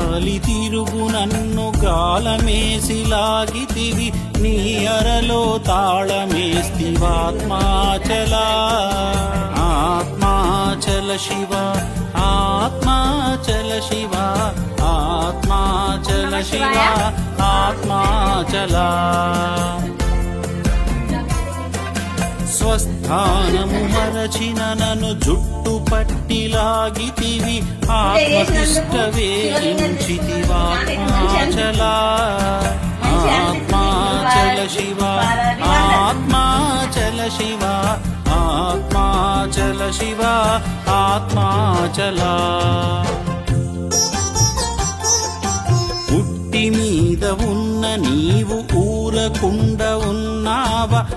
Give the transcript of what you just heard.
గాలి తిరుగు నన్ను గాలమేసి లాగితివి నీ అరలో తాళమేస్తివాత్మాచల ఆత్మాచల శివ ఆత్మాచల శివ ఆత్మాచల శివ ఆత్మాచల స్వస్థానము మరచిన నన్ను జుట్టు పట్టిలాగితివి ఆత్మతిష్ట వేయించితివాత్మాచల ఆత్మాచల శివ ఆత్మాచల శివ ఆత్మాచల శివ ఆత్మాచల పుట్టి మీద ఉన్న నీవు ఊరకుండ ఉన్న